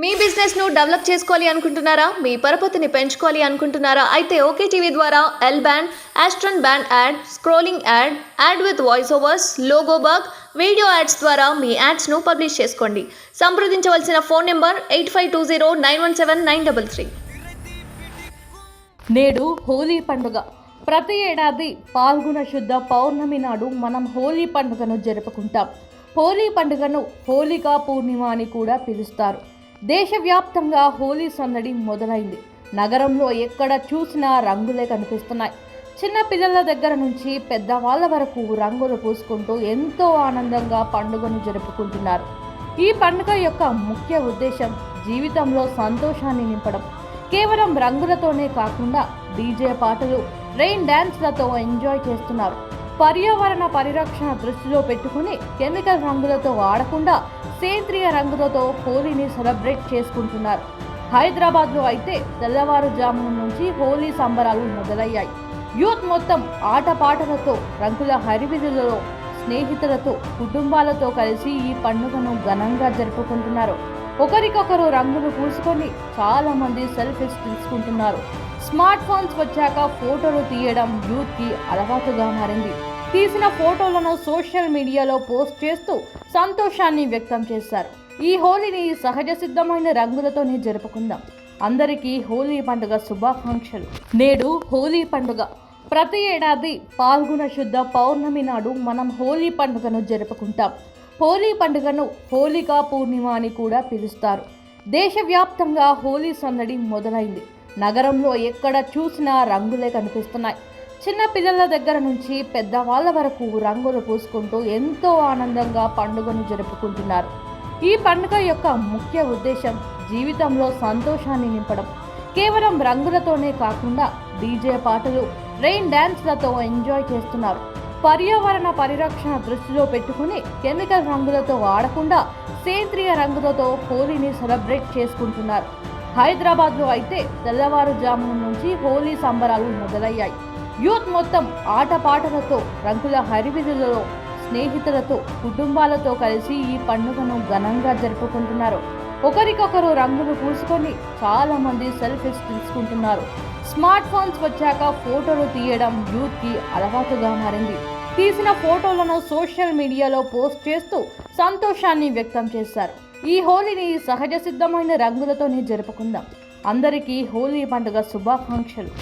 మీ business ను develop చేసుకోవాలి అనుకుంటున్నారా? మీ పరపతిని పెంచుకోవాలి అనుకుంటున్నారా? అయితే ఓకే టీవీ ద్వారా ఎల్ బ్యాండ్, ఆస్ట్రన్ band ad, scrolling ad, ad with voice overs, logo bug, video ads ద్వారా మీ యాడ్స్ ను పబ్లిష్ చేసుకోండి. సంప్రదించవలసిన ఫోన్ నెంబర్ 8520917933. నేడు హోలీ పండుగ. ప్రతి ఏడాది పాల్గొన శుద్ధ పౌర్ణమి నాడు మనం హోలీ పండుగను జరుపుకుంటాం. హోలీ పండుగను హోలికా పూర్ణిమ అని కూడా పిలుస్తారు. దేశవ్యాప్తంగా హోలీ సందడి మొదలైంది. నగరంలో ఎక్కడ చూసినా రంగులే కనిపిస్తున్నాయి. చిన్న పిల్లల దగ్గర నుంచి పెద్దవాళ్ళ వరకు రంగులు పూసుకుంటూ ఎంతో ఆనందంగా పండుగను జరుపుకుంటున్నారు. ఈ పండుగ యొక్క ముఖ్య ఉద్దేశం జీవితంలో సంతోషాన్ని నింపడం. కేవలం రంగులతోనే కాకుండా డీజే పాటలు, రెయిన్ డ్యాన్స్లతో ఎంజాయ్ చేస్తున్నారు. పర్యావరణ పరిరక్షణ దృష్టిలో పెట్టుకుని కెమికల్ రంగులతో ఆడకుండా సేంద్రియ రంగులతో హోలీని సెలబ్రేట్ చేసుకుంటున్నారు. హైదరాబాద్లో అయితే తెల్లవారుజామున నుంచి హోలీ సంబరాలు మొదలయ్యాయి. యూత్ మొత్తం ఆటపాటలతో, రంగుల హరివిధులలో స్నేహితులతో, కుటుంబాలతో కలిసి ఈ పండుగను ఘనంగా జరుపుకుంటున్నారు. ఒకరికొకరు రంగులు పూసుకొని చాలా మంది సెల్ఫీస్ తీసుకుంటున్నారు. స్మార్ట్ ఫోన్స్ వచ్చాక ఫోటోలు తీయడం యూత్కి అలవాటుగా మారింది. తీసిన ఫోటోలను సోషల్ మీడియాలో పోస్ట్ చేస్తూ సంతోషాన్ని వ్యక్తం చేశారు. ఈ హోలీని సహజ సిద్ధమైన రంగులతోనే జరుపుకుందాం. అందరికీ హోలీ పండుగ శుభాకాంక్షలు. నేడు హోలీ పండుగ. ప్రతి ఏడాది పాల్గొన శుద్ధ పౌర్ణమి నాడు మనం హోలీ పండుగను జరుపుకుంటాం. హోలీ పండుగను హోలికా పూర్ణిమ అని కూడా పిలుస్తారు. దేశవ్యాప్తంగా హోలీ సందడి మొదలైంది. నగరంలో ఎక్కడ చూసినా రంగులే కనిపిస్తున్నాయి. చిన్న పిల్లల దగ్గర నుంచి పెద్దవాళ్ళ వరకు రంగులు పూసుకుంటూ ఎంతో ఆనందంగా పండుగను జరుపుకుంటున్నారు. ఈ పండుగ యొక్క ముఖ్య ఉద్దేశం జీవితంలో సంతోషాన్ని నింపడం. కేవలం రంగులతోనే కాకుండా డీజే పాటలు, రెయిన్ డ్యాన్స్లతో ఎంజాయ్ చేస్తున్నారు. పర్యావరణ పరిరక్షణ దృష్టిలో పెట్టుకుని కెమికల్ రంగులతో ఆడకుండా సేంద్రియ రంగులతో హోలీని సెలబ్రేట్ చేసుకుంటున్నారు. హైదరాబాద్లో అయితే తెల్లవారుజామున నుంచి హోలీ సంబరాలు మొదలయ్యాయి. యూత్ మొత్తం ఆటపాటలతో, రంగుల హరివిధులలో స్నేహితులతో, కుటుంబాలతో కలిసి ఈ పండుగను ఘనంగా జరుపుకుంటున్నారు. ఒకరికొకరు రంగులు పూసుకొని చాలా మంది సెల్ఫీస్ తీసుకుంటున్నారు. స్మార్ట్ ఫోన్స్ వచ్చాక ఫోటోలు తీయడం యూత్కి అలవాటుగా మారింది. తీసిన ఫోటోలను సోషల్ మీడియాలో పోస్ట్ చేస్తూ సంతోషాన్ని వ్యక్తం చేశారు. ఈ హోలీని సహజ సిద్ధమైన రంగులతోనే జరుపుకుందాం. అందరికీ హోలీ పండుగ శుభాకాంక్షలు.